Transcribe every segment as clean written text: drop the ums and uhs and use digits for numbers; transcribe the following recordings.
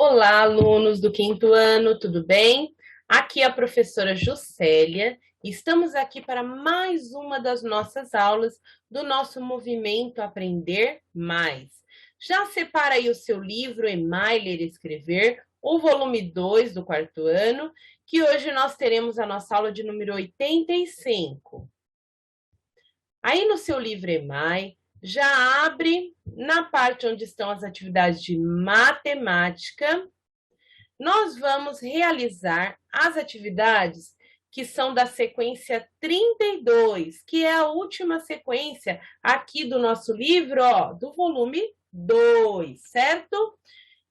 Olá, alunos do quinto ano, tudo bem? Aqui é a professora Juscelia. Estamos aqui para mais uma das nossas aulas do nosso movimento Aprender Mais. Já separa aí o seu livro Emai Ler e Escrever, o volume 2 do quarto ano, que hoje nós teremos a nossa aula de número 85. Aí no seu livro Emai, já abre na parte onde estão as atividades de matemática. Nós vamos realizar as atividades que são da sequência 32, que é a última sequência aqui do nosso livro, do volume 2, certo?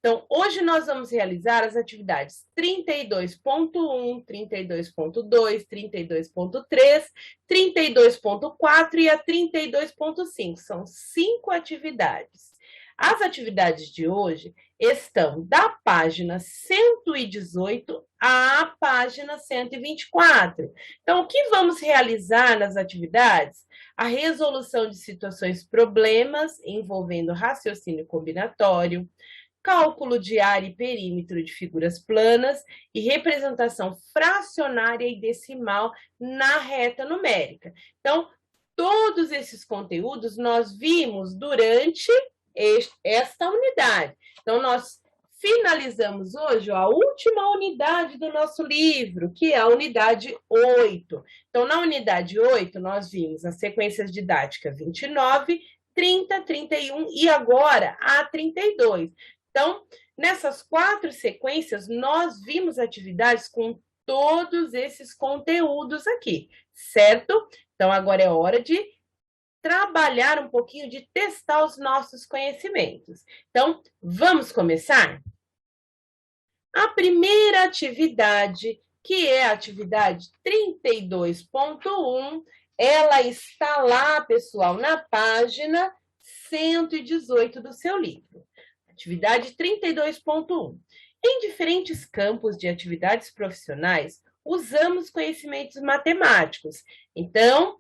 Então, hoje nós vamos realizar as atividades 32.1, 32.2, 32.3, 32.4 e a 32.5. São 5 atividades. As atividades de hoje estão da página 118 à página 124. Então, o que vamos realizar nas atividades? A resolução de situações problemas envolvendo raciocínio combinatório, cálculo de área e perímetro de figuras planas e representação fracionária e decimal na reta numérica. Então, todos esses conteúdos nós vimos durante esta unidade. Então, nós finalizamos hoje a última unidade do nosso livro, que é a unidade 8. Então, na unidade 8, nós vimos as sequências didáticas 29, 30, 31 e agora a 32. Então, nessas 4 sequências, nós vimos atividades com todos esses conteúdos aqui, certo? Então, agora é hora de trabalhar um pouquinho, de testar os nossos conhecimentos. Então, vamos começar? A primeira atividade, que é a atividade 32.1, ela está lá, pessoal, na página 118 do seu livro. Atividade 32.1. Em diferentes campos de atividades profissionais, usamos conhecimentos matemáticos. Então,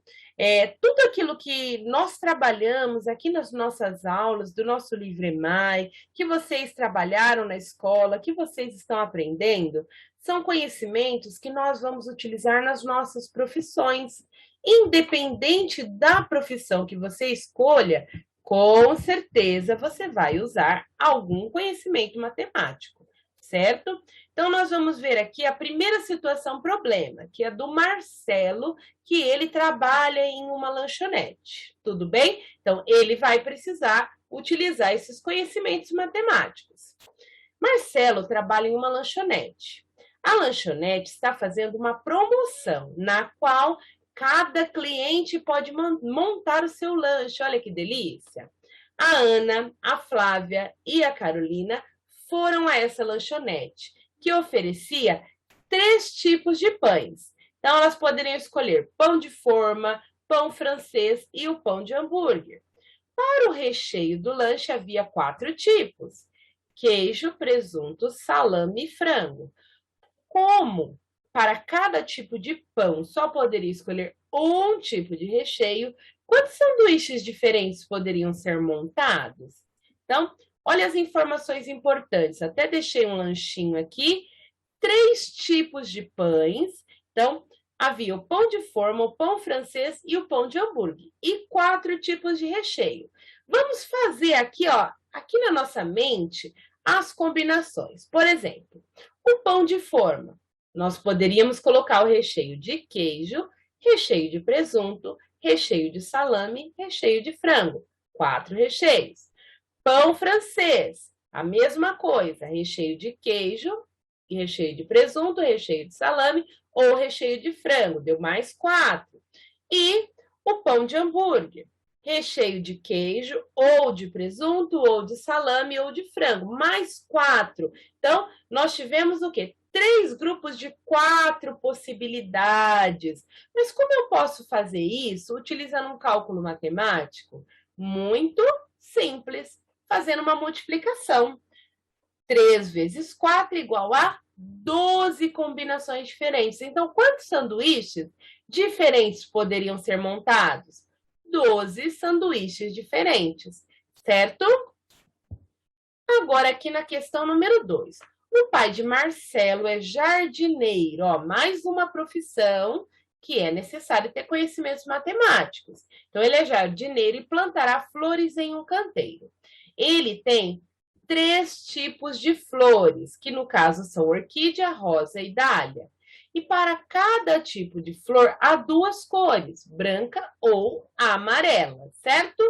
tudo aquilo que nós trabalhamos aqui nas nossas aulas do nosso livro Emai, que vocês trabalharam na escola, que vocês estão aprendendo, são conhecimentos que nós vamos utilizar nas nossas profissões. Independente da profissão que você escolha, com certeza você vai usar algum conhecimento matemático, certo? Então, nós vamos ver aqui a primeira situação problema, que é do Marcelo, que ele trabalha em uma lanchonete, tudo bem? Então, ele vai precisar utilizar esses conhecimentos matemáticos. Marcelo trabalha em uma lanchonete. A lanchonete está fazendo uma promoção, na qual cada cliente pode montar o seu lanche. Olha que delícia! A Ana, a Flávia e a Carolina foram a essa lanchonete, que oferecia 3 tipos de pães. Então, elas poderiam escolher pão de forma, pão francês e o pão de hambúrguer. Para o recheio do lanche, havia 4 tipos: queijo, presunto, salame e frango. Como para cada tipo de pão só poderia escolher um tipo de recheio, quantos sanduíches diferentes poderiam ser montados? Então, olha as informações importantes. Até deixei um lanchinho aqui. 3 tipos de pães. Então, havia o pão de forma, o pão francês e o pão de hambúrguer. E 4 tipos de recheio. Vamos fazer aqui, aqui na nossa mente, as combinações. Por exemplo, o pão de forma. Nós poderíamos colocar o recheio de queijo, recheio de presunto, recheio de salame, recheio de frango. 4 recheios. Pão francês, a mesma coisa, recheio de queijo, recheio de presunto, recheio de salame ou recheio de frango, deu mais 4. E o pão de hambúrguer, recheio de queijo, ou de presunto, ou de salame, ou de frango, mais 4. Então, nós tivemos o quê? 3 grupos de 4 possibilidades. Mas como eu posso fazer isso utilizando um cálculo matemático? Muito simples, fazendo uma multiplicação. 3 vezes 4 igual a 12 combinações diferentes. Então, quantos sanduíches diferentes poderiam ser montados? 12 sanduíches diferentes, certo? agora aqui na questão número 2. O pai de Marcelo é jardineiro, ó, mais uma profissão que é necessário ter conhecimentos matemáticos. Então, ele é jardineiro e plantará flores em um canteiro. Ele tem 3 tipos de flores, que no caso são orquídea, rosa e dália. E para cada tipo de flor, há 2 cores, branca ou amarela, certo?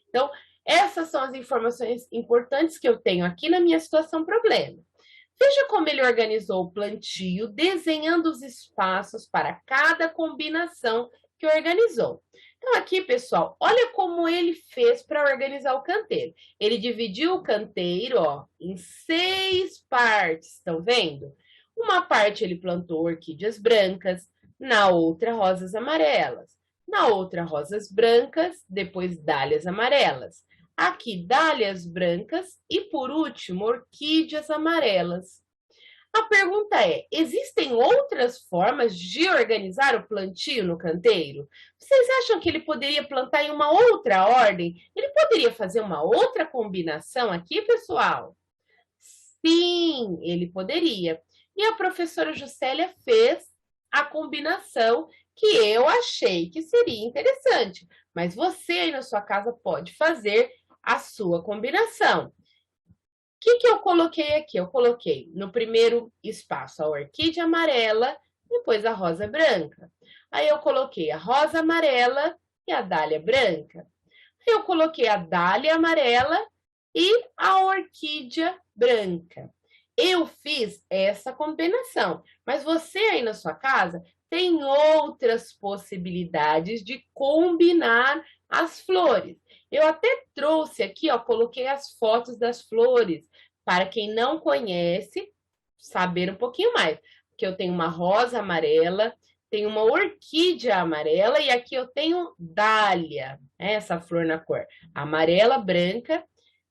Então, essas são as informações importantes que eu tenho aqui na minha situação problema. Veja como ele organizou o plantio, desenhando os espaços para cada combinação que organizou. Então, aqui, pessoal, olha como ele fez para organizar o canteiro. Ele dividiu o canteiro, ó, em 6 partes, estão vendo? Uma parte ele plantou orquídeas brancas, na outra rosas amarelas, na outra rosas brancas, depois dálias amarelas. Aqui, dálias brancas e, por último, orquídeas amarelas. A pergunta é, existem outras formas de organizar o plantio no canteiro? Vocês acham que ele poderia plantar em uma outra ordem? Ele poderia fazer uma outra combinação aqui, pessoal? Sim, ele poderia. E a professora Juscelia fez a combinação que eu achei que seria interessante. Mas você aí na sua casa pode fazer a sua combinação. O que eu coloquei aqui? Eu coloquei no primeiro espaço a orquídea amarela, depois a rosa branca. Aí eu coloquei a rosa amarela e a dália branca. Aí eu coloquei a dália amarela e a orquídea branca. Eu fiz essa combinação, mas você aí na sua casa tem outras possibilidades de combinar as flores. Eu até trouxe aqui, ó, coloquei as fotos das flores, para quem não conhece, saber um pouquinho mais. Porque eu tenho uma rosa amarela, tenho uma orquídea amarela e aqui eu tenho dália, essa flor na cor amarela, branca,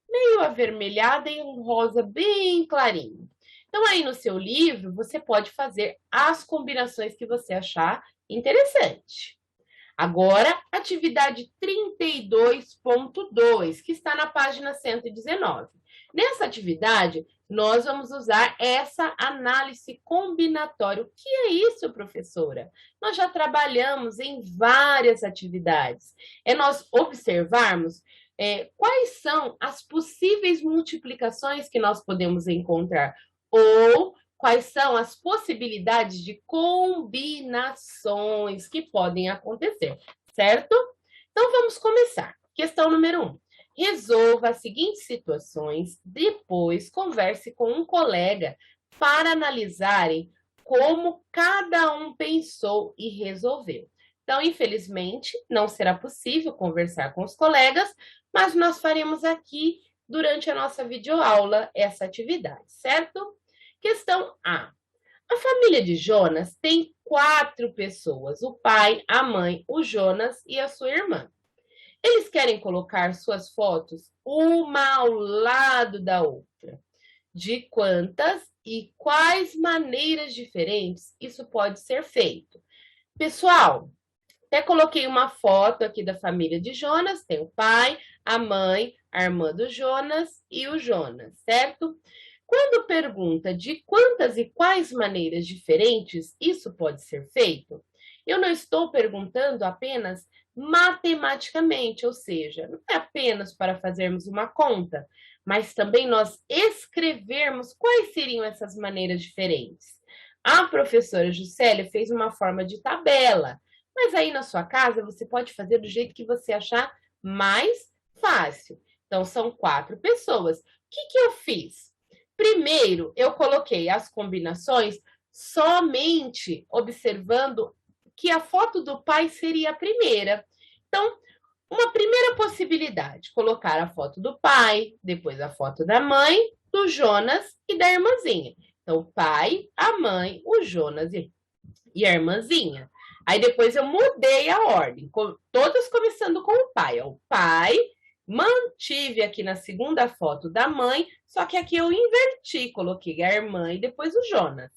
meio avermelhada e um rosa bem clarinho. Então, aí no seu livro, você pode fazer as combinações que você achar interessante. Agora, atividade 32.2, que está na página 119. Nessa atividade, nós vamos usar essa análise combinatória. O que é isso, professora? Nós já trabalhamos em várias atividades. É nós observarmos quais são as possíveis multiplicações que nós podemos encontrar ou quais são as possibilidades de combinações que podem acontecer, certo? Então, vamos começar. Questão número 1. Resolva as seguintes situações, depois converse com um colega para analisarem como cada um pensou e resolveu. Então, infelizmente, não será possível conversar com os colegas, mas nós faremos aqui, durante a nossa videoaula, essa atividade, certo? Questão A. A família de Jonas tem 4 pessoas, o pai, a mãe, o Jonas e a sua irmã. Eles querem colocar suas fotos uma ao lado da outra. De quantas e quais maneiras diferentes isso pode ser feito? Pessoal, até coloquei uma foto aqui da família de Jonas, tem o pai, a mãe, a irmã do Jonas e o Jonas, certo? Quando pergunta de quantas e quais maneiras diferentes isso pode ser feito, eu não estou perguntando apenas matematicamente, ou seja, não é apenas para fazermos uma conta, mas também nós escrevermos quais seriam essas maneiras diferentes. A professora Juscelia fez uma forma de tabela, mas aí na sua casa você pode fazer do jeito que você achar mais fácil. Então, são 4 pessoas. O que eu fiz? Primeiro, eu coloquei as combinações somente observando que a foto do pai seria a primeira. Então, uma primeira possibilidade, colocar a foto do pai, depois a foto da mãe, do Jonas e da irmãzinha. Então, o pai, a mãe, o Jonas e a irmãzinha. Aí depois eu mudei a ordem, todas começando com o pai. O pai, mantive aqui na segunda foto da mãe, só que aqui eu inverti, coloquei a irmã e depois o Jonas.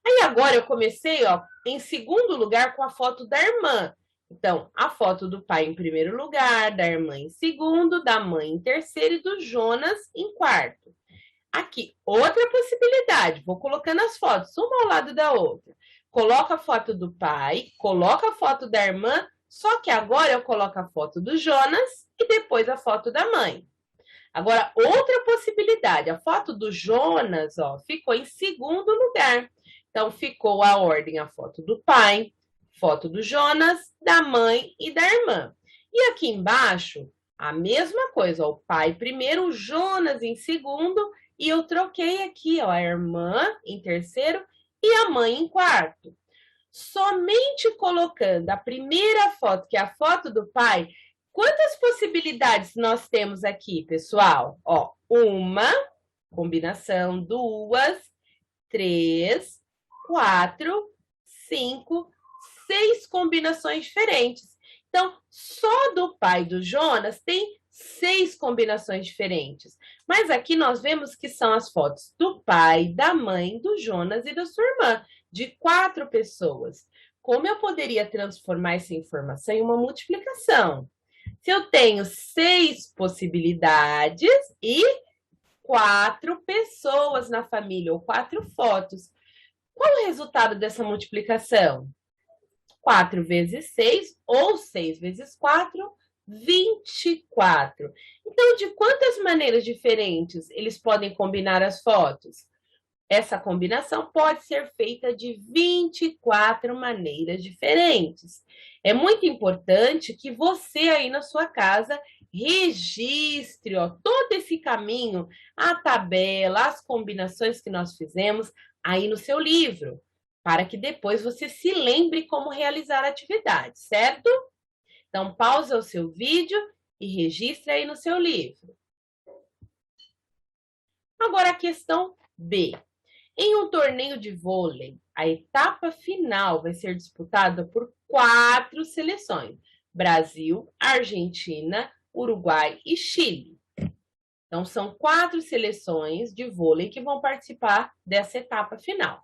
Aí agora eu comecei, ó, em segundo lugar com a foto da irmã. Então, a foto do pai em primeiro lugar, da irmã em segundo, da mãe em terceiro e do Jonas em quarto. Aqui, outra possibilidade. Vou colocando as fotos, uma ao lado da outra. Coloca a foto do pai, coloca a foto da irmã, só que agora eu coloco a foto do Jonas e depois a foto da mãe. Agora, outra possibilidade, a foto do Jonas, ó, ficou em segundo lugar. Então, ficou a ordem, a foto do pai, foto do Jonas, da mãe e da irmã. E aqui embaixo, a mesma coisa, ó, o pai primeiro, o Jonas em segundo, e eu troquei aqui, ó, a irmã em terceiro e a mãe em quarto. Somente colocando a primeira foto, que é a foto do pai, quantas possibilidades nós temos aqui, pessoal? Ó, uma combinação, duas, três, quatro, cinco, seis combinações diferentes. Então, só do pai do Jonas tem 6 combinações diferentes. Mas aqui nós vemos que são as fotos do pai, da mãe, do Jonas e da sua irmã, de 4 pessoas. Como eu poderia transformar essa informação em uma multiplicação? Se eu tenho 6 possibilidades e 4 pessoas na família, ou 4 fotos, qual o resultado dessa multiplicação? 4 vezes 6, ou 6 vezes 4, 24. Então, de quantas maneiras diferentes eles podem combinar as fotos? Essa combinação pode ser feita de 24 maneiras diferentes. É muito importante que você aí na sua casa registre, ó, todo esse caminho, a tabela, as combinações que nós fizemos aí no seu livro, para que depois você se lembre como realizar a atividade, certo? Então, pausa o seu vídeo e registre aí no seu livro. Agora, a questão B. Em um torneio de vôlei, a etapa final vai ser disputada por 4 seleções: Brasil, Argentina, Uruguai e Chile. Então, são 4 seleções de vôlei que vão participar dessa etapa final.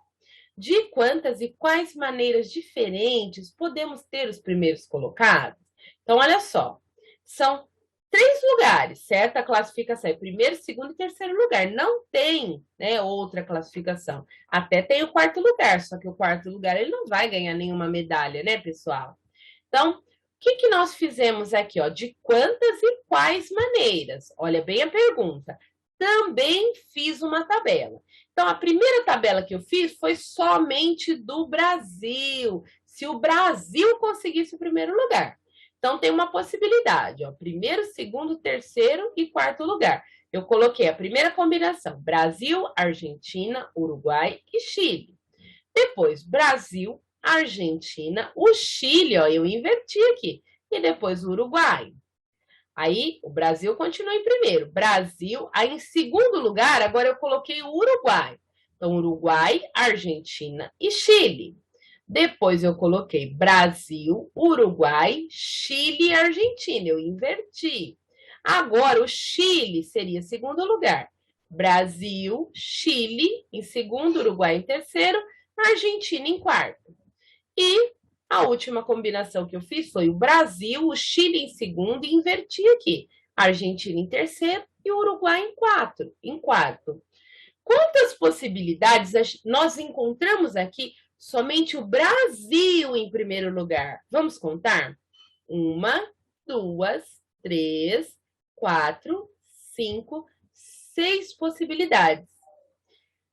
De quantas e quais maneiras diferentes podemos ter os primeiros colocados? Então, olha só, são 3 lugares, certo? A classificação é primeiro, segundo e terceiro lugar. Não tem, né, outra classificação. Até tem o quarto lugar, só que o quarto lugar ele não vai ganhar nenhuma medalha, né, pessoal? Então, o que nós fizemos aqui, ó? De quantas e quais maneiras? Olha bem a pergunta. Também fiz uma tabela. Então, a primeira tabela que eu fiz foi somente do Brasil. Se o Brasil conseguisse o primeiro lugar. Então, tem uma possibilidade, ó, primeiro, segundo, terceiro e quarto lugar. Eu coloquei a primeira combinação, Brasil, Argentina, Uruguai e Chile. Depois, Brasil, Argentina, o Chile, ó, eu inverti aqui. E depois, o Uruguai. Aí, o Brasil continua em primeiro. Brasil, aí em segundo lugar, agora eu coloquei o Uruguai. Então, Uruguai, Argentina e Chile. Depois eu coloquei Brasil, Uruguai, Chile e Argentina. Eu inverti. Agora, o Chile seria segundo lugar. Brasil, Chile em segundo, Uruguai em terceiro, Argentina em quarto. E a última combinação que eu fiz foi o Brasil, o Chile em segundo e inverti aqui. Argentina em terceiro e o Uruguai em quarto. Quantas possibilidades nós encontramos aqui? Somente o Brasil em primeiro lugar. Vamos contar? 1, 2, 3, 4, 5, 6 possibilidades.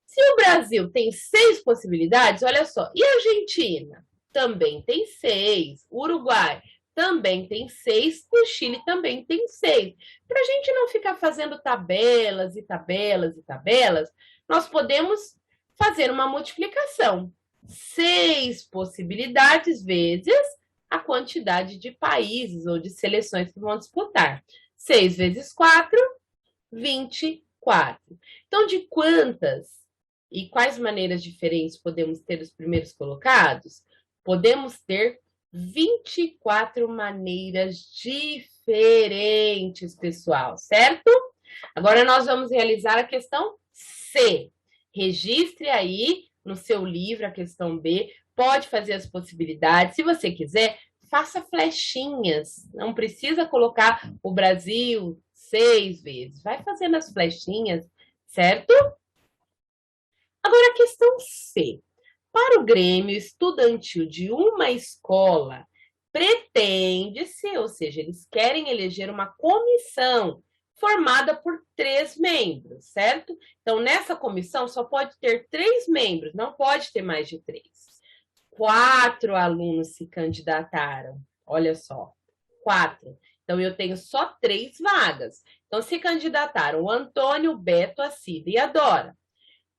Se o Brasil tem 6 possibilidades, olha só. E a Argentina? Também tem 6. O Uruguai também tem 6. O Chile também tem 6. Para a gente não ficar fazendo tabelas e tabelas e tabelas, nós podemos fazer uma multiplicação. 6 possibilidades vezes a quantidade de países ou de seleções que vão disputar. 6 vezes 4, 24. Então, de quantas e quais maneiras diferentes podemos ter os primeiros colocados? Podemos ter 24 maneiras diferentes, pessoal, certo? Agora, nós vamos realizar a questão C. Registre aí no seu livro a questão B, pode fazer as possibilidades. Se você quiser, faça flechinhas. Não precisa colocar o Brasil 6 vezes. Vai fazendo as flechinhas certo? Agora, a questão C. Para o Grêmio Estudantil de uma escola, pretende-se, ou seja, eles querem eleger uma comissão formada por 3 membros, certo? Então, nessa comissão só pode ter 3 membros, não pode ter mais de 3. 4 alunos se candidataram, olha só, 4. Então, eu tenho só 3 vagas. Então, se candidataram o Antônio, o Beto, a Cida e a Dora.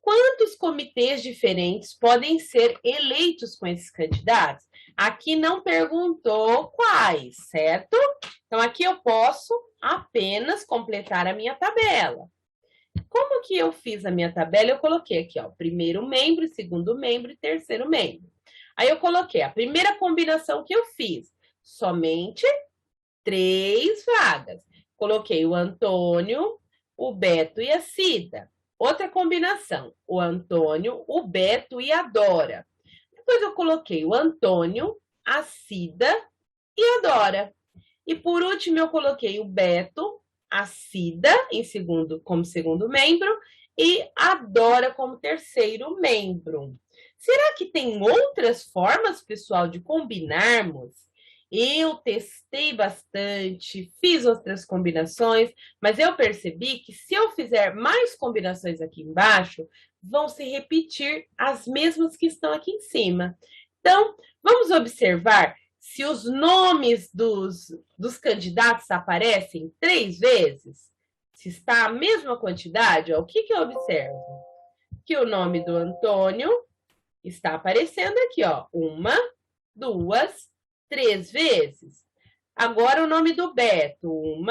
Quantos comitês diferentes podem ser eleitos com esses candidatos? Aqui não perguntou quais, certo? Então, aqui eu posso apenas completar a minha tabela. Como que eu fiz a minha tabela? Eu coloquei aqui, ó, primeiro membro, segundo membro e terceiro membro. Aí eu coloquei a primeira combinação que eu fiz, somente 3 vagas. Coloquei o Antônio, o Beto e a Cida. Outra combinação, o Antônio, o Beto e a Dora. Depois eu coloquei o Antônio, a Cida e a Dora. E por último eu coloquei o Beto, a Cida como segundo membro e a Dora como terceiro membro. Será que tem outras formas, pessoal, de combinarmos? Eu testei bastante, fiz outras combinações, mas eu percebi que se eu fizer mais combinações aqui embaixo, vão se repetir as mesmas que estão aqui em cima. Então, vamos observar se os nomes dos candidatos aparecem 3 vezes. Se está a mesma quantidade, ó, o que eu observo? Que o nome do Antônio está aparecendo aqui, ó, 1, 2, 3 vezes. Agora o nome do Beto, 1,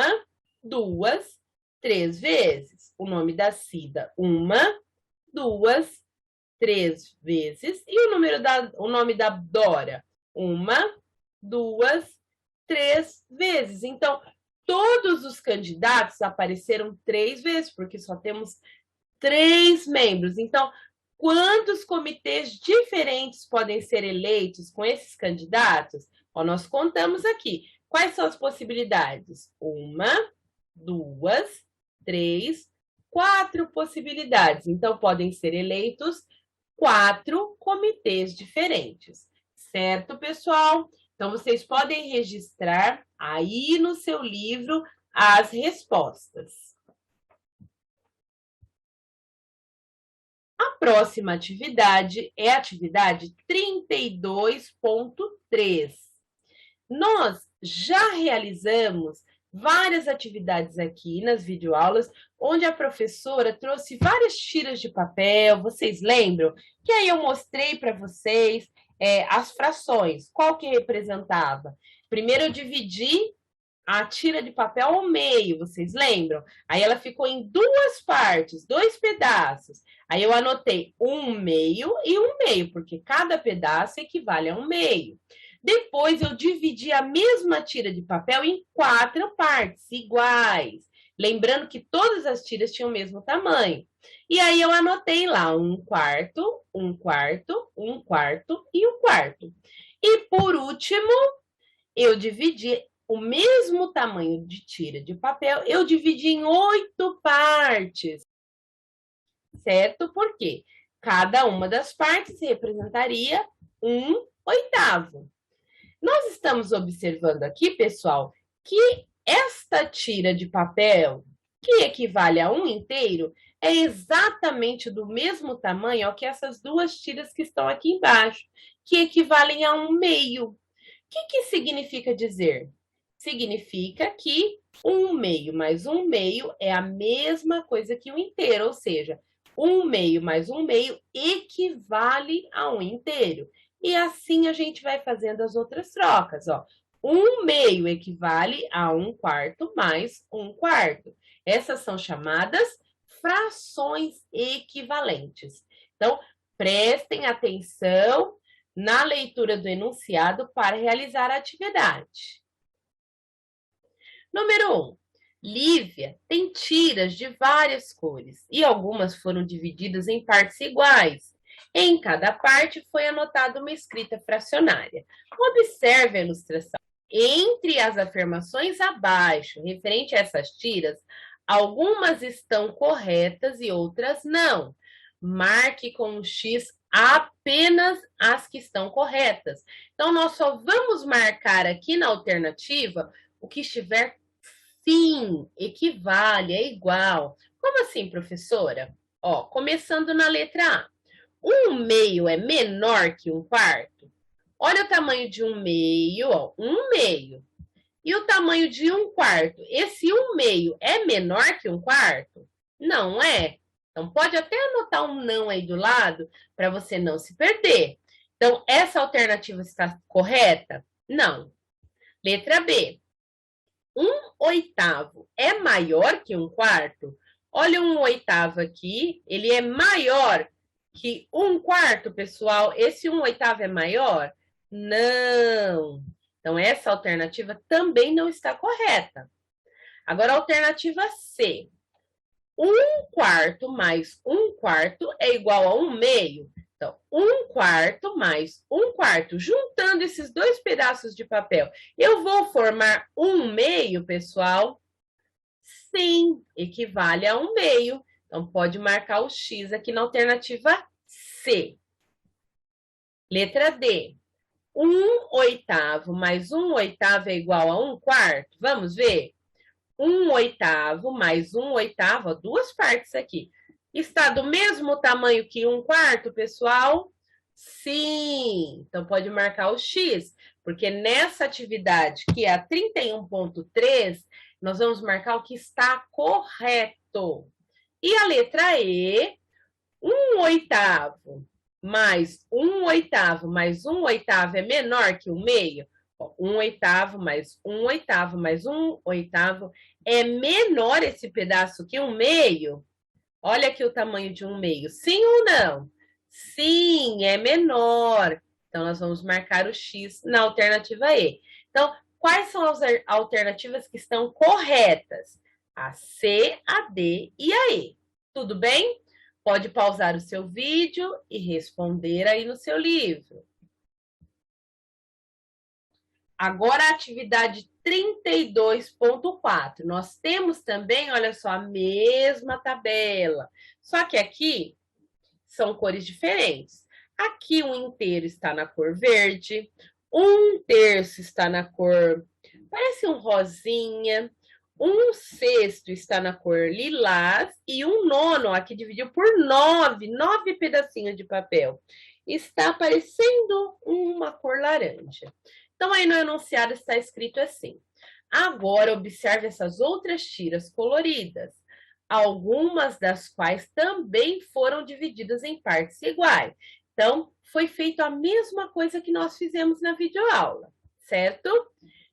2, 3 vezes. O nome da Cida, 1, 2, 3 vezes. E o nome da Dora, 1, 2, 3 vezes. Então, todos os candidatos apareceram 3 vezes, porque só temos 3 membros. Então, quantos comitês diferentes podem ser eleitos com esses candidatos? Ó, nós contamos aqui. Quais são as possibilidades? 1, 2, 3, 4 possibilidades. Então, podem ser eleitos 4 comitês diferentes. Certo, pessoal? Então, vocês podem registrar aí no seu livro as respostas. A próxima atividade é a atividade 32.3. Nós já realizamos várias atividades aqui nas videoaulas, onde a professora trouxe várias tiras de papel, vocês lembram? Que aí eu mostrei para vocês as frações, qual que representava. Primeiro eu dividi a tira de papel ao meio, vocês lembram? Aí ela ficou em 2 partes, 2 pedaços. Aí eu anotei 1/2 e 1/2, porque cada pedaço equivale a 1/2. Depois eu dividi a mesma tira de papel em 4 partes iguais. Lembrando que todas as tiras tinham o mesmo tamanho. E aí eu anotei lá 1/4, 1/4, 1/4 e 1/4. E por último, eu dividi o mesmo tamanho de tira de papel, eu dividi em 8 partes, certo? Porque cada uma das partes representaria 1/8. Nós estamos observando aqui, pessoal, que esta tira de papel, que equivale a 1 inteiro, é exatamente do mesmo tamanho ó, que essas 2 tiras que estão aqui embaixo, que equivalem a 1/2. O que significa dizer? Significa que 1/2 mais 1/2 é a mesma coisa que 1 inteiro, ou seja, 1/2 mais 1/2 equivale a 1 inteiro. E assim a gente vai fazendo as outras trocas, ó. 1/2 equivale a 1/4 mais 1/4. Essas são chamadas frações equivalentes. Então, prestem atenção na leitura do enunciado para realizar a atividade. Número 1. Lívia tem tiras de várias cores e algumas foram divididas em partes iguais. Em cada parte foi anotada uma escrita fracionária. Observe a ilustração. Entre as afirmações abaixo, referente a essas tiras, Algumas estão corretas e outras não. Marque com um X apenas as que estão corretas. Então, nós só vamos marcar aqui na alternativa o que estiver sim, equivale, é igual. Como assim, professora? Ó, começando na letra A. 1/2 é menor que 1/4? Olha o tamanho de 1/2, ó, 1/2. E o tamanho de 1/4? Esse 1/2 é menor que 1/4? Não é. Então, pode até anotar um não aí do lado, para você não se perder. Então, essa alternativa está correta? Não. Letra B. 1/8 é maior que 1/4? Olha 1/8 aqui, ele é maior que 1/4, pessoal. Esse 1/8 é maior? Não. Então, essa alternativa também não está correta. Agora, a alternativa C. 1/4 mais 1/4 é igual a 1/2. Então, 1/4 mais 1/4, juntando esses dois pedaços de papel, eu vou formar 1/2, pessoal? Sim, equivale a 1/2. Então, pode marcar o X aqui na alternativa C. Letra D. 1/8 mais 1/8 é igual a 1/4? Vamos ver? 1/8 mais 1/8, duas partes aqui. Está do mesmo tamanho que 1/4, pessoal? Sim. Então, pode marcar o X, porque nessa atividade, que é a 31.3, nós vamos marcar o que está correto. E a letra E, 1/8 mais 1/8 mais 1/8 é menor que 1/2? 1/8 mais 1/8 mais 1/8 é menor esse pedaço que 1/2? Olha aqui o tamanho de 1/2. Sim ou não? Sim, é menor. Então, nós vamos marcar o X na alternativa E. Então, quais são as alternativas que estão corretas? A C, a D e a E. Tudo bem? Pode pausar o seu vídeo e responder aí no seu livro. Agora, a atividade 32.4. Nós temos também, olha só, a mesma tabela. Só que aqui são cores diferentes. Aqui um inteiro está na cor verde, 1/3 está na cor, parece um rosinha, 1/6 está na cor lilás e 1/9, aqui dividiu por 9 pedacinhos de papel. Está parecendo uma cor laranja. Então, aí no enunciado está escrito assim. Agora, observe essas outras tiras coloridas, algumas das quais também foram divididas em partes iguais. Então, foi feito a mesma coisa que nós fizemos na videoaula, certo?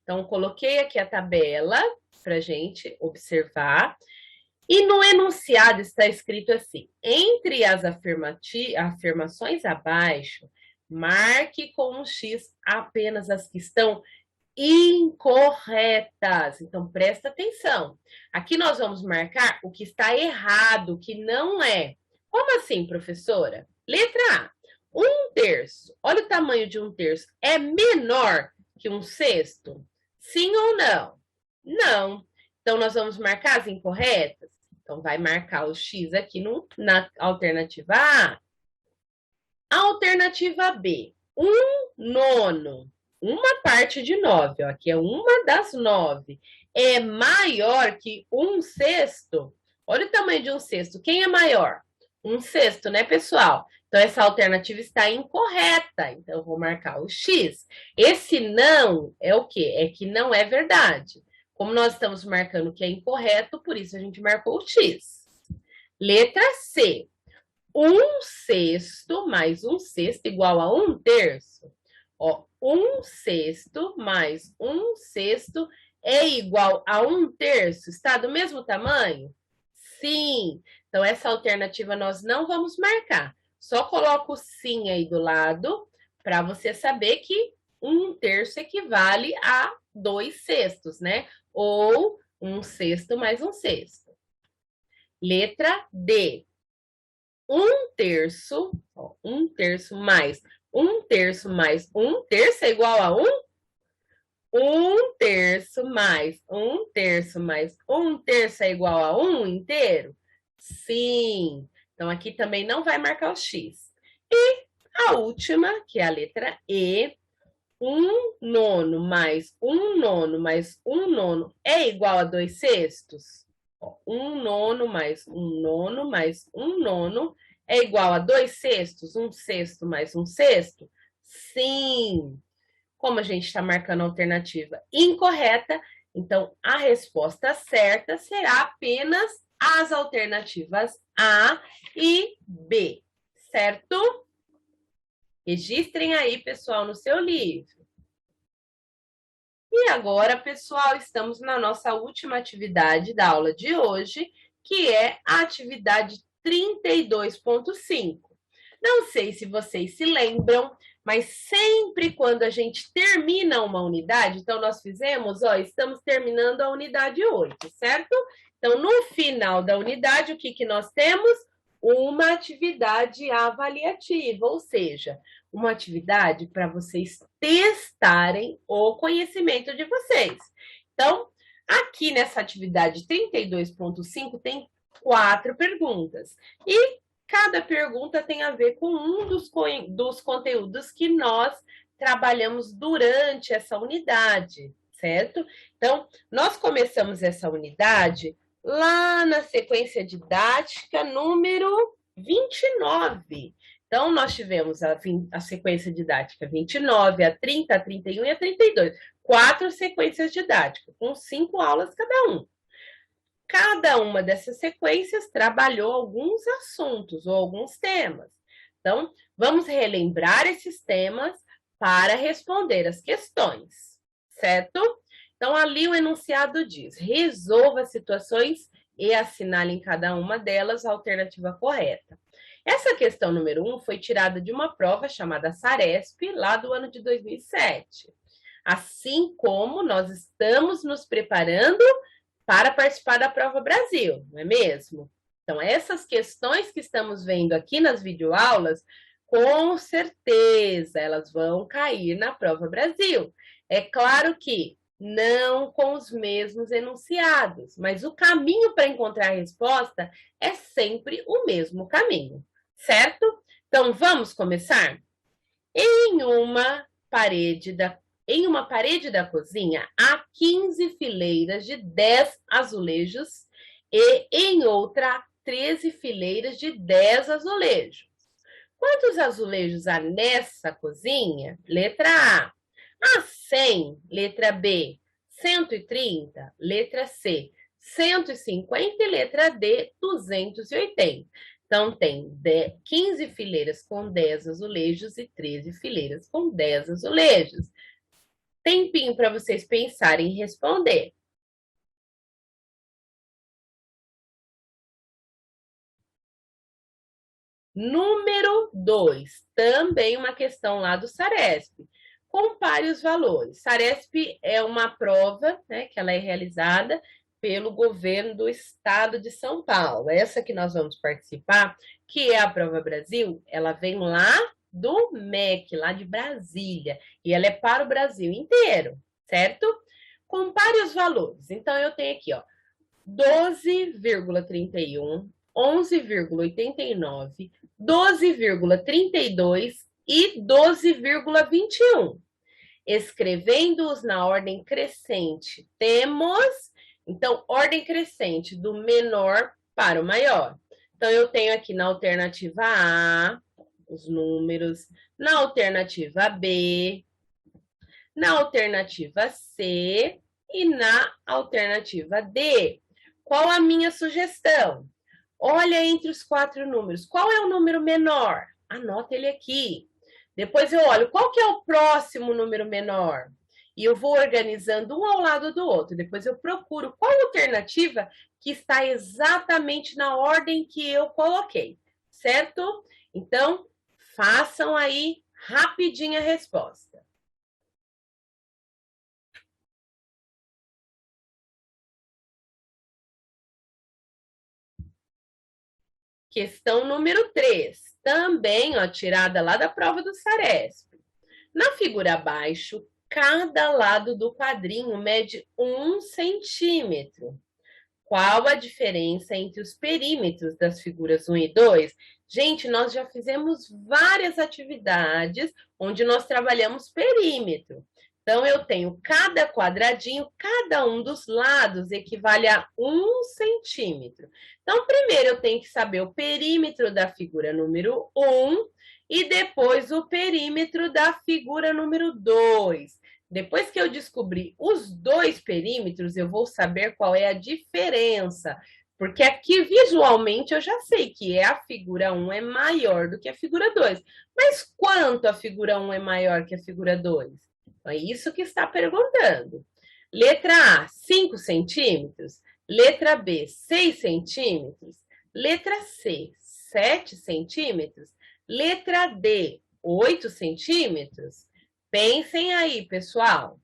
Então, coloquei aqui a tabela para a gente observar. E no enunciado está escrito assim, entre as afirmações abaixo, marque com um X apenas as que estão incorretas. Então, presta atenção. Aqui nós vamos marcar o que está errado, o que não é. Como assim, professora? Letra A. 1/3. Olha o tamanho de 1/3. É menor que 1/6? Sim ou não? Não. Então, nós vamos marcar as incorretas? Então, vai marcar o X aqui na alternativa A. A alternativa B. 1/9. Uma parte de 9, ó, aqui é uma das 9. É maior que 1/6? Olha o tamanho de 1/6. Quem é maior? 1/6, né, pessoal? Então, essa alternativa está incorreta. Então, eu vou marcar o X. Esse não é o quê? É que não é verdade. Como nós estamos marcando que é incorreto, por isso a gente marcou o X. Letra C. 1/6 mais 1/6 igual a 1/3. Ó, 1/6 mais 1/6 é igual a 1/3. Está do mesmo tamanho? Sim. Então, essa alternativa nós não vamos marcar. Só coloca o sim aí do lado para você saber que 1/3 equivale a 2/6, né? Ou 1/6 mais 1/6. Letra D. 1/3, ó, 1/3 mais 1/3 mais 1/3 é igual a 1? 1/3 mais 1/3 mais 1/3 é igual a 1 inteiro? Sim. Então, aqui também não vai marcar o X. E a última, que é a letra E, 1/9 mais 1/9 mais 1/9 é igual a 2/6? 1/9 mais 1/9 mais 1/9 é igual a 2/6? 1/6 mais 1/6? Sim. Como a gente está marcando a alternativa incorreta, então a resposta certa será apenas as alternativas A e B, certo? Registrem aí, pessoal, no seu livro. E agora, pessoal, estamos na nossa última atividade da aula de hoje, que é a atividade 32.5. Não sei se vocês se lembram, mas sempre quando a gente termina uma unidade, então nós fizemos, estamos terminando a unidade 8, certo? Então, no final da unidade, o que nós temos? Uma atividade avaliativa, ou seja, uma atividade para vocês testarem o conhecimento de vocês. Então, aqui nessa atividade 32.5 tem 4 perguntas. E cada pergunta tem a ver com um dos conteúdos que nós trabalhamos durante essa unidade, certo? Então, nós começamos essa unidade lá na sequência didática número 29. Então, nós tivemos a sequência didática 29, a 30, a 31 e a 32. 4 sequências didáticas, com 5 aulas cada um. Cada uma dessas sequências trabalhou alguns assuntos ou alguns temas. Então, vamos relembrar esses temas para responder as questões, certo? Então, ali o enunciado diz: resolva situações e assinale em cada uma delas a alternativa correta. Essa questão número 1 foi tirada de uma prova chamada Saresp, lá do ano de 2007. Assim como nós estamos nos preparando para participar da Prova Brasil, não é mesmo? Então, essas questões que estamos vendo aqui nas videoaulas, com certeza elas vão cair na Prova Brasil. É claro que não com os mesmos enunciados, mas o caminho para encontrar a resposta é sempre o mesmo caminho, certo? Então, vamos começar? Em uma parede da cozinha, há 15 fileiras de 10 azulejos e em outra, 13 fileiras de 10 azulejos. Quantos azulejos há nessa cozinha? Letra A. Há 100, letra B. 130, letra C. 150 e letra D, 280. Então, tem 15 fileiras com 10 azulejos e 13 fileiras com 10 azulejos. Tempinho para vocês pensarem e responder. Número 2, também uma questão lá do Saresp. Compare os valores. Saresp é uma prova, né, que ela é realizada pelo governo do estado de São Paulo. Essa que nós vamos participar, que é a Prova Brasil, ela vem lá do MEC, lá de Brasília, e ela é para o Brasil inteiro, certo? Compare os valores. Então, eu tenho aqui, 12,31, 11,89, 12,32 e 12,21. Escrevendo-os na ordem crescente, temos, então, ordem crescente do menor para o maior. Então, eu tenho aqui na alternativa A, os números, na alternativa B, na alternativa C e na alternativa D. Qual a minha sugestão? Olha entre os 4 números, qual é o número menor? Anota ele aqui. Depois eu olho, qual que é o próximo número menor? E eu vou organizando um ao lado do outro. Depois eu procuro qual alternativa que está exatamente na ordem que eu coloquei, certo? Então, façam aí rapidinho a resposta. Questão número 3, também tirada lá da prova do Saresp. Na figura abaixo, Cada lado do quadrinho mede 1 centímetro. Qual a diferença entre os perímetros das figuras 1 e 2? Gente, nós já fizemos várias atividades onde nós trabalhamos perímetro. Então, eu tenho cada quadradinho, cada um dos lados equivale a 1 centímetro. Então, primeiro eu tenho que saber o perímetro da figura número 1 e depois o perímetro da figura número 2. Depois que eu descobrir os dois perímetros, eu vou saber qual é a diferença. Porque aqui, visualmente, eu já sei que a figura 1 é maior do que a figura 2. Mas quanto a figura 1 é maior que a figura 2? Então, é isso que está perguntando. Letra A, 5 centímetros. Letra B, 6 centímetros. Letra C, 7 centímetros. Letra D, 8 centímetros. Pensem aí, pessoal.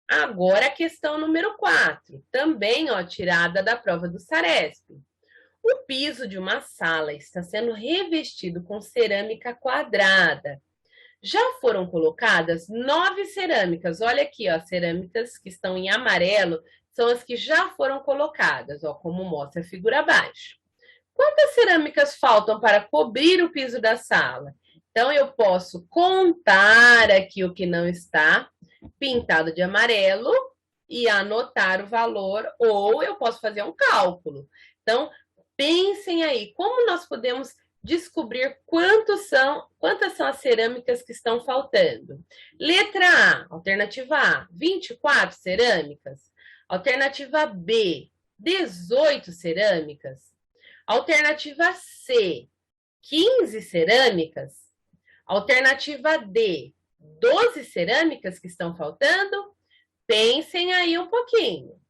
Agora a questão número 4, também tirada da prova do Saresp. O piso de uma sala está sendo revestido com cerâmica quadrada. Já foram colocadas 9 cerâmicas. Olha aqui, cerâmicas que estão em amarelo são as que já foram colocadas, como mostra a figura abaixo. Quantas cerâmicas faltam para cobrir o piso da sala? Então, eu posso contar aqui o que não está pintado de amarelo e anotar o valor, ou eu posso fazer um cálculo. Então, pensem aí, como nós podemos descobrir quantas são as cerâmicas que estão faltando. Letra A, alternativa A, 24 cerâmicas. Alternativa B, 18 cerâmicas. Alternativa C, 15 cerâmicas. Alternativa D, 12 cerâmicas que estão faltando. Pensem aí um pouquinho.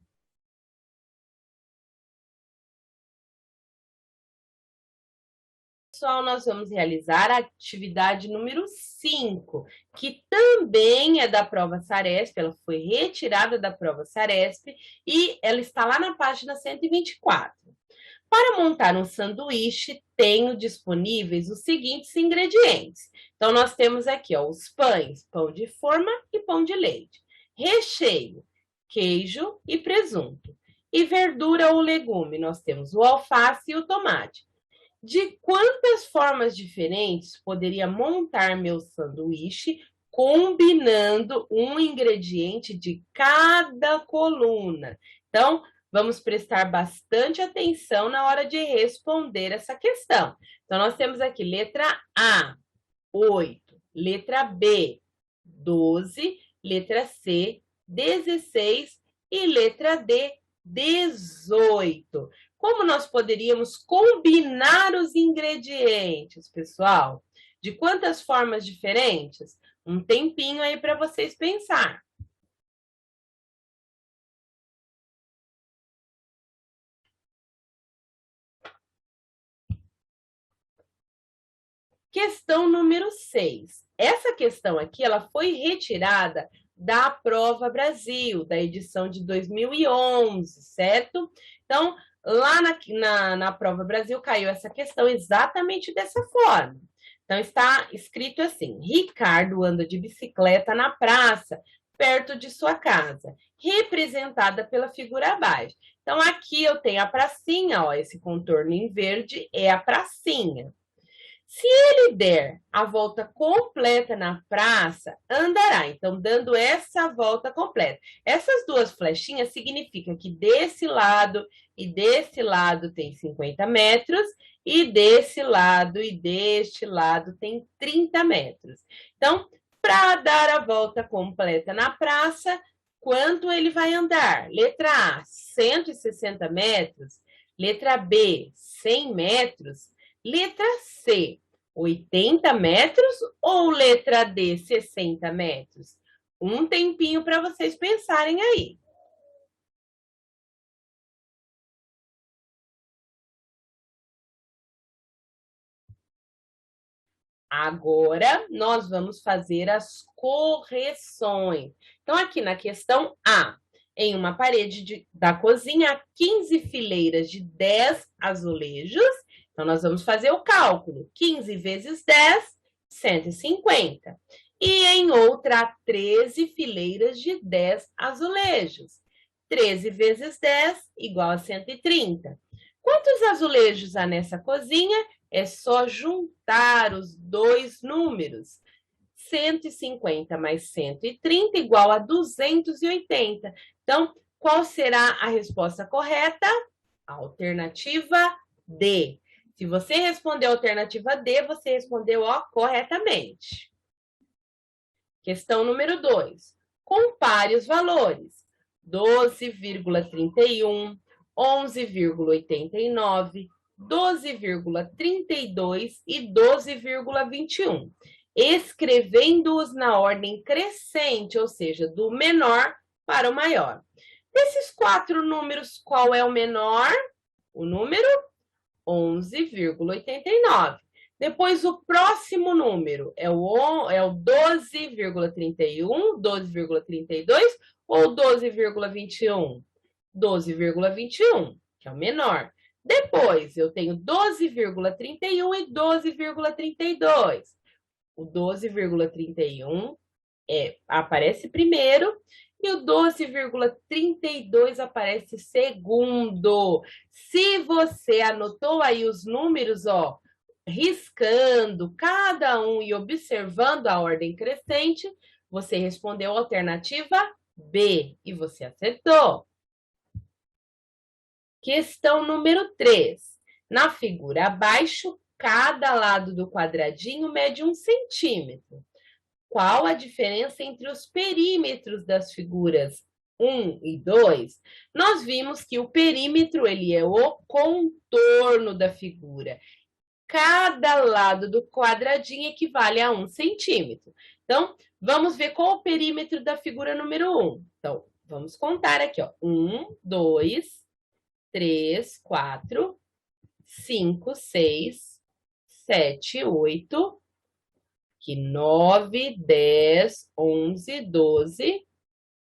Pessoal, nós vamos realizar a atividade número 5, que também é da prova Saresp, ela foi retirada da prova Saresp e ela está lá na página 124. Para montar um sanduíche, tenho disponíveis os seguintes ingredientes. Então, nós temos aqui os pães, pão de forma e pão de leite. Recheio, queijo e presunto. E verdura ou legume, nós temos o alface e o tomate. De quantas formas diferentes poderia montar meu sanduíche combinando um ingrediente de cada coluna? Então, vamos prestar bastante atenção na hora de responder essa questão. Então, nós temos aqui letra A, 8, letra B, 12, letra C, 16 e letra D, 18. Como nós poderíamos combinar os ingredientes, pessoal? De quantas formas diferentes? Um tempinho aí para vocês pensar. Questão número 6. Essa questão aqui, ela foi retirada da Prova Brasil, da edição de 2011, certo? Então, lá na Prova Brasil caiu essa questão exatamente dessa forma. Então, está escrito assim: Ricardo anda de bicicleta na praça, perto de sua casa, representada pela figura abaixo. Então, aqui eu tenho a pracinha, esse contorno em verde é a pracinha. Se ele der a volta completa na praça, andará. Então, dando essa volta completa. Essas duas flechinhas significam que desse lado e desse lado tem 50 metros, e desse lado e deste lado tem 30 metros. Então, para dar a volta completa na praça, quanto ele vai andar? Letra A, 160 metros. Letra B, 100 metros. Letra C, 80 metros ou letra D, 60 metros? Um tempinho para vocês pensarem aí. Agora, nós vamos fazer as correções. Então, aqui na questão A, em uma parede da cozinha, 15 fileiras de 10 azulejos Então, nós vamos fazer o cálculo. 15 vezes 10, 150. E em outra, há 13 fileiras de 10 azulejos. 13 vezes 10 igual a 130. Quantos azulejos há nessa cozinha? É só juntar os dois números. 150 mais 130 igual a 280. Então, qual será a resposta correta? Alternativa D. Se você respondeu a alternativa D, você respondeu corretamente. Questão número 2. Compare os valores. 12,31, 11,89, 12,32 e 12,21. Escrevendo-os na ordem crescente, ou seja, do menor para o maior. Desses 4 números, qual é o menor? O número 11,89. Depois, o próximo número é o 12,31, 12,32 ou 12,21? 12,21, que é o menor. Depois, eu tenho 12,31 e 12,32. O 12,31 aparece primeiro e o 12,32 aparece segundo. Se você anotou aí os números, riscando cada um e observando a ordem crescente, você respondeu a alternativa B e você acertou. Questão número 3. Na figura abaixo, cada lado do quadradinho mede 1 centímetro. Qual a diferença entre os perímetros das figuras 1 e 2? Nós vimos que o perímetro ele é o contorno da figura. Cada lado do quadradinho equivale a 1 centímetro. Então, vamos ver qual o perímetro da figura número 1. Então, vamos contar aqui, 1, 2, 3, 4, 5, 6, 7, 8, 9, 10, 11, 12,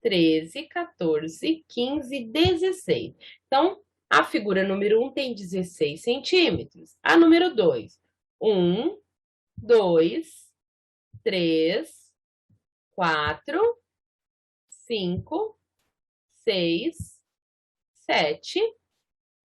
13, 14, 15, 16. Então, a figura número 1 tem 16 centímetros. A número 2, 1, 2, 3, 4, 5, 6, 7,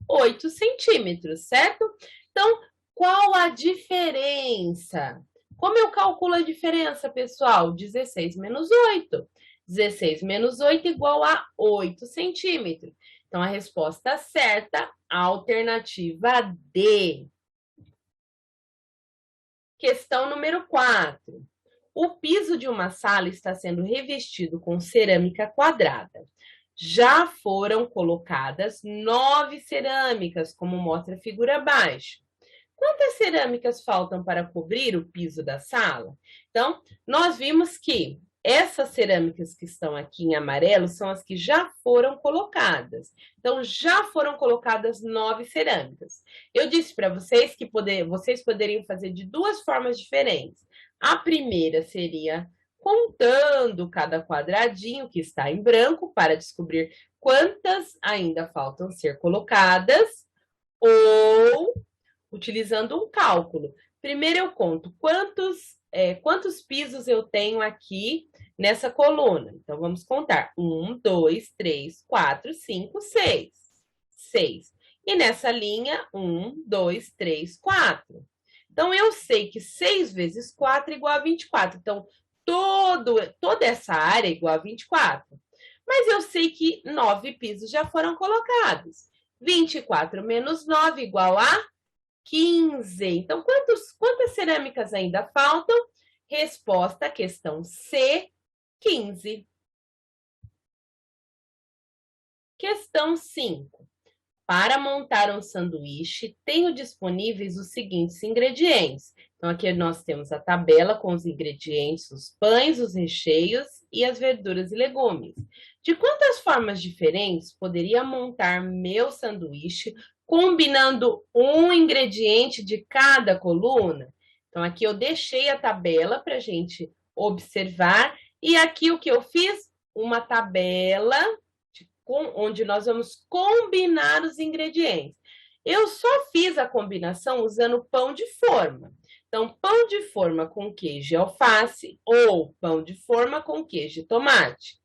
8 centímetros, certo? Então, qual a diferença? Como eu calculo a diferença, pessoal? 16 menos 8. 16 menos 8 igual a 8 centímetros. Então, a resposta certa, a alternativa D. Questão número 4. O piso de uma sala está sendo revestido com cerâmica quadrada. Já foram colocadas 9 cerâmicas, como mostra a figura abaixo. Quantas cerâmicas faltam para cobrir o piso da sala? Então, nós vimos que essas cerâmicas que estão aqui em amarelo são as que já foram colocadas. Então, já foram colocadas 9 cerâmicas. Eu disse para vocês que vocês poderiam fazer de 2 formas diferentes. A primeira seria contando cada quadradinho que está em branco para descobrir quantas ainda faltam ser colocadas, ou utilizando um cálculo. Primeiro eu conto quantos pisos eu tenho aqui nessa coluna. Então, vamos contar. 1, 2, 3, 4, 5, 6. 6. E nessa linha, 1, 2, 3, 4. Então, eu sei que 6 vezes 4 é igual a 24. Então, toda essa área é igual a 24. Mas eu sei que 9 pisos já foram colocados. 24 menos 9 igual a 15. Então, quantas cerâmicas ainda faltam? Resposta, questão C, 15. Questão 5. Para montar um sanduíche, tenho disponíveis os seguintes ingredientes. Então, aqui nós temos a tabela com os ingredientes, os pães, os recheios e as verduras e legumes. De quantas formas diferentes poderia montar meu sanduíche combinando um ingrediente de cada coluna? Então, aqui eu deixei a tabela para a gente observar. E aqui o que eu fiz? Uma tabela onde nós vamos combinar os ingredientes. Eu só fiz a combinação usando pão de forma. Então, pão de forma com queijo e alface ou pão de forma com queijo e tomate.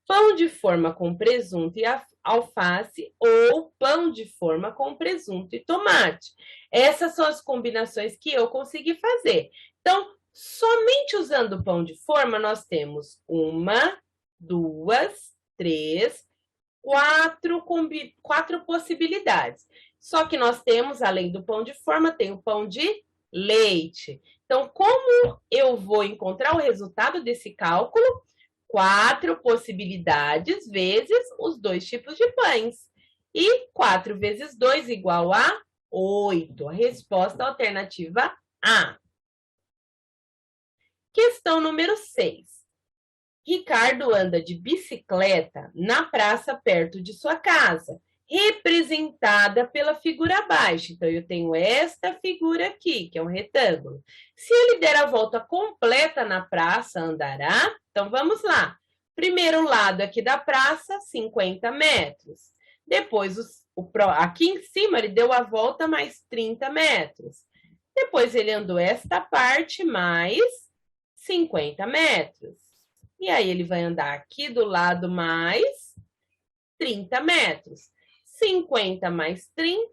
Pão de forma com presunto e alface ou pão de forma com presunto e tomate. Essas são as combinações que eu consegui fazer. Então, somente usando o pão de forma, nós temos 1, 2, 3, 4 possibilidades. Só que nós temos, além do pão de forma, tem o pão de leite. Então, como eu vou encontrar o resultado desse cálculo? 4 possibilidades vezes os 2 tipos de pães. E 4 vezes 2 igual a 8. A resposta alternativa A. Questão número 6. Ricardo anda de bicicleta na praça perto de sua casa, representada pela figura abaixo. Então, eu tenho esta figura aqui, que é um retângulo. Se ele der a volta completa na praça, andará? Então, vamos lá. Primeiro lado aqui da praça, 50 metros. Depois, aqui em cima, ele deu a volta mais 30 metros. Depois, ele andou esta parte mais 50 metros. E aí, ele vai andar aqui do lado mais 30 metros. 50 mais 30,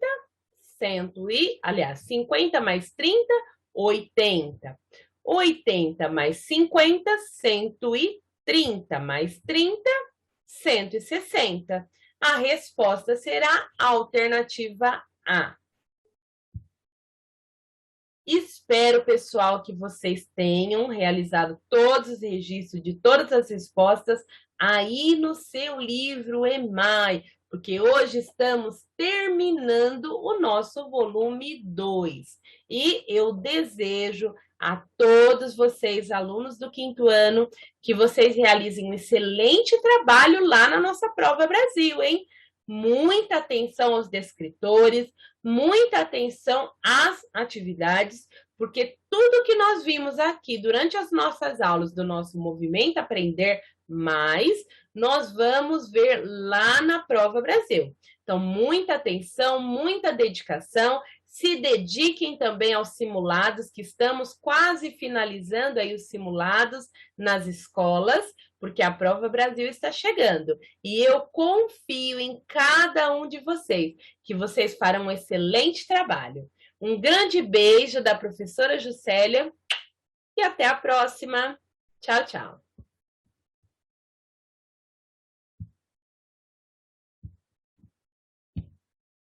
50 mais 30, 80. 80 mais 50, 130 mais 30, 160. A resposta será a alternativa A. Espero, pessoal, que vocês tenham realizado todos os registros de todas as respostas aí no seu livro EMAI, porque hoje estamos terminando o nosso volume 2. E eu desejo a todos vocês, alunos do 5º ano, que vocês realizem um excelente trabalho lá na nossa Prova Brasil, hein? Muita atenção aos descritores, muita atenção às atividades, porque tudo que nós vimos aqui durante as nossas aulas do nosso Movimento Aprender Mais, nós vamos ver lá na Prova Brasil. Então, muita atenção, muita dedicação, se dediquem também aos simulados, que estamos quase finalizando aí os simulados nas escolas, porque a Prova Brasil está chegando. E eu confio em cada um de vocês, que vocês farão um excelente trabalho. Um grande beijo da professora Juscelia e até a próxima. Tchau, tchau.